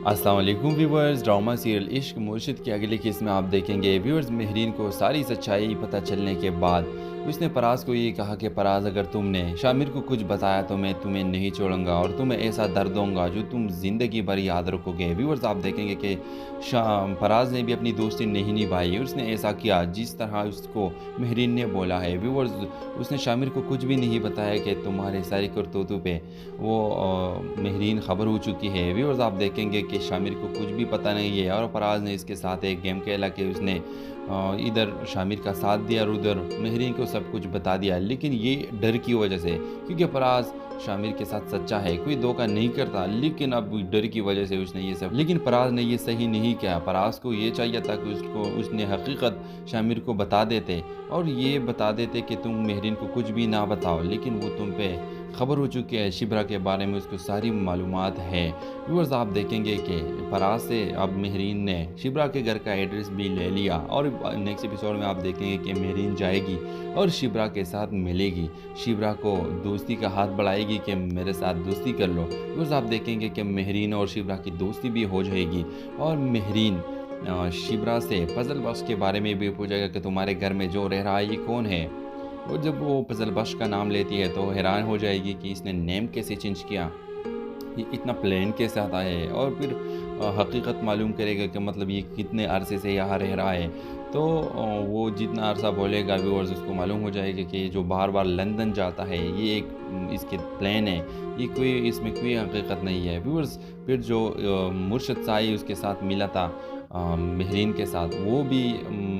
अस्सलाम वालेकुम viewers. Drama serial इश्क मुर्शिद की अगली किस्त में आप देखेंगे व्यूवर्स महरीन को सारी सच्चाई पता चलने के बाद उसने फराज को ये कहा कि फराज, अगर तुमने शामिर को कुछ बताया तो मैं तुम्हें नहीं छोड़ूंगा और तुम्हें ऐसा दर्द दूंगा जो तुम ज़िंदगी भर याद रखोगे। व्यूवर्स आप देखेंगे कि फराज ने भी अपनी दोस्ती नहीं निभाई, उसने ऐसा किया जिस तरह उसको महरीन ने बोला है। व्यूवर्स उसने शामिर को कुछ भी नहीं बताया कि तुम्हारे सारी करतूतों पे वो महरीन ख़बर हो चुकी है। व्यूवर्स आप देखेंगे कि शामिर को कुछ भी पता नहीं है और फराज ने इसके साथ एक गेम खेला कि उसने इधर शामिर का साथ दिया और उधर महरीन को सब कुछ बता दिया, लेकिन ये डर की वजह से, क्योंकि फराज शामिर के साथ सच्चा है, कोई धोखा नहीं करता, लेकिन अब डर की वजह से उसने ये सब, लेकिन फराज ने ये सही नहीं किया। फराज को ये चाहिए था कि उसने हकीकत शामिर को बता देते और ये बता देते कि तुम महरीन को कुछ भी ना बताओ, लेकिन वो तुम पे खबर हो चुकी है, शिब्रा के बारे में उसको सारी मालूमात है। व्यूअर्स आप देखेंगे कि फराज से अब महरीन ने शिब्रा के घर का एड्रेस भी ले लिया और नेक्स्ट एपिसोड में आप देखेंगे कि महरीन जाएगी और शिब्रा के साथ मिलेगी, शिब्रा को दोस्ती का हाथ बढ़ाएगी कि मेरे साथ दोस्ती कर लो। व्यूअर्स आप देखेंगे कि महरीन और शिब्रा की दोस्ती भी हो जाएगी और महरीन शिब्रा से फजल बख्श के बारे में भी पूछेगा कि तुम्हारे घर में जो रह रहा है ये कौन है। और जब वो फजल बख्श का नाम लेती है तो हैरान हो जाएगी कि इसने नेम कैसे चेंज किया, ये इतना प्लान के साथ आया है, और फिर हकीकत मालूम करेगा कि मतलब ये कितने अरसे से यहाँ रह रहा है। तो वो जितना अरसा बोलेगा व्यूअर्स उसको मालूम हो जाएगा कि जो बार बार लंदन जाता है ये एक इसके प्लान है, ये कोई इसमें कोई हकीकत नहीं है। व्यूअर्स फिर जो मुर्शद साई उसके साथ मिला था महरीन के साथ, वो भी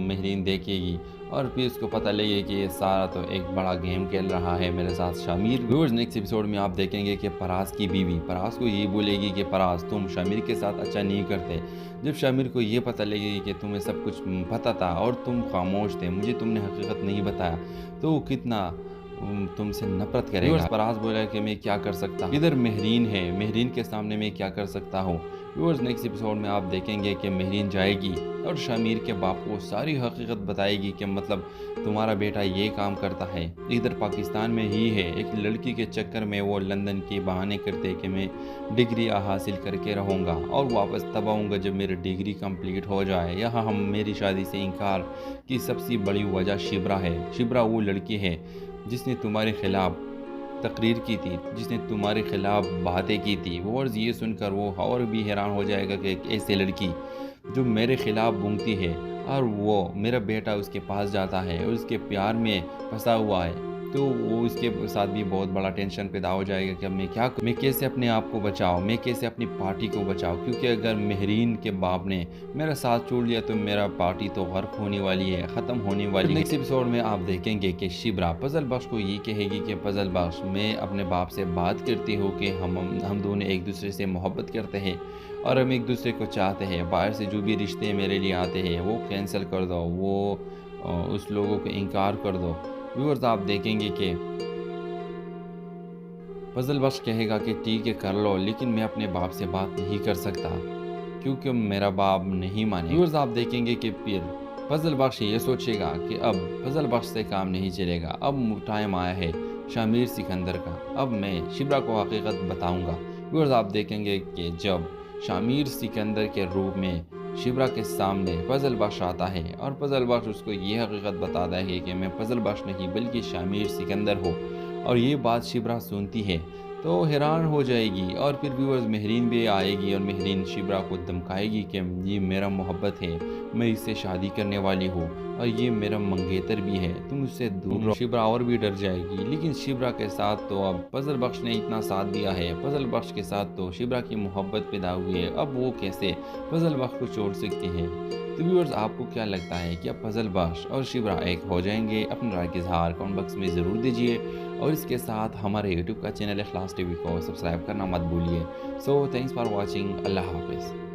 महरीन देखेगी और फिर उसको पता लगे कि ये सारा तो एक बड़ा गेम खेल रहा है मेरे साथ शामिर। व्यूअर्स नेक्स्ट एपिसोड में आप देखेंगे कि फराज की बीवी फराज को ये बोलेगी कि फराज तुम शामिर के साथ अच्छा नहीं करते। जब शामिर को ये पता लगेगी कि तुम्हें सब कुछ पता था और तुम खामोश थे, मुझे तुमने हकीकत नहीं बताया, तो वो कितना तुमसे नफरत करेगा। फराज बोला कि मैं क्या कर सकता, इधर महरीन है, महरीन के सामने मैं क्या कर सकता हूँ। व्यूअर्स नेक्स्ट एपिसोड में आप देखेंगे कि महरीन जाएगी और शामिर के बाप को सारी हकीकत बताएगी कि मतलब तुम्हारा बेटा ये काम करता है, इधर पाकिस्तान में ही है, एक लड़की के चक्कर में वो लंदन के बहाने करते कि मैं डिग्री हासिल करके रहूँगा और वापस तब आऊँगा जब मेरी डिग्री कंप्लीट हो जाए। यहाँ हम मेरी शादी से इनकार की सबसे बड़ी वजह शिब्रा है। शिब्रा वो लड़की है जिसने तुम्हारे खिलाफ तकरीर की थी, जिसने तुम्हारे खिलाफ बातें की थी। वो और ये सुनकर वो और भी हैरान हो जाएगा कि एक ऐसी लड़की जो मेरे खिलाफ बूंगती है और वो मेरा बेटा उसके पास जाता है और उसके प्यार में फंसा हुआ है, तो वो उसके साथ भी बहुत बड़ा टेंशन पैदा हो जाएगा कि मैं कैसे अपने आप को बचाऊँ, मैं कैसे अपनी पार्टी को बचाऊँ, क्योंकि अगर महरीन के बाप ने मेरा साथ छोड़ लिया तो मेरा पार्टी तो गर्क होने वाली है, ख़त्म होने वाली है। नेक्स्ट एपिसोड में आप देखेंगे कि शिब्रा फजल बख्श को ये कहेगी कि फजल बख्श, मैं अपने बाप से बात करती हूँ कि हम दोनों एक दूसरे से मोहब्बत करते हैं और हम एक दूसरे को चाहते हैं, बाहर से जो भी रिश्ते मेरे लिए आते हैं वो कैंसिल कर दो, वो उस लोगों को इनकार कर दो। व्यूअर्स आप देखेंगे कि फजल बख्श कहेगा कि ठीक है कर लो, लेकिन मैं अपने बाप से बात नहीं कर सकता क्योंकि मेरा बाप नहीं माने। व्यूअर्स आप देखेंगे कि फिर फजल बख्श ये सोचेगा कि अब फजल बख्श से काम नहीं चलेगा, अब टाइम आया है शामिर सिकंदर का, अब मैं शिब्रा को हकीकत बताऊंगा। व्यूअर्स आप देखेंगे कि जब शामिर सिकंदर के रूप में शिब्रा के सामने फजल बख्श आता है और फजल बख्श उसको ये हकीकत बताता है कि मैं फजल बख्श नहीं बल्कि शामिर सिकंदर हूँ, और ये बात शिब्रा सुनती है तो हैरान हो जाएगी। और फिर व्यूअर्स महरीन भी आएगी और महरीन शिब्रा को धमकाएगी कि ये मेरा मोहब्बत है, मैं इससे शादी करने वाली हूँ और ये मेरा मंगेतर भी है, तुम उससे दूर रहो। शिब्रा और भी डर जाएगी, लेकिन शिब्रा के साथ तो अब फजल बख्श ने इतना साथ दिया है, फजल बख्श के साथ तो शिब्रा की मोहब्बत पैदा हुई है, अब वो कैसे फजल बख्श को छोड़ सकती है। तो व्यूअर्स आपको क्या लगता है कि अब फजल बख्श और शिब्रा एक हो जाएंगे? अपनी राय के इज़हार कमेंट बॉक्स में ज़रूर दीजिए और इसके साथ हमारे यूट्यूब का चैनल इखलास टीवी को सब्सक्राइब करना मत भूलिए। सो थैंक्स फॉर वॉचिंग, अल्लाह हाफिज़।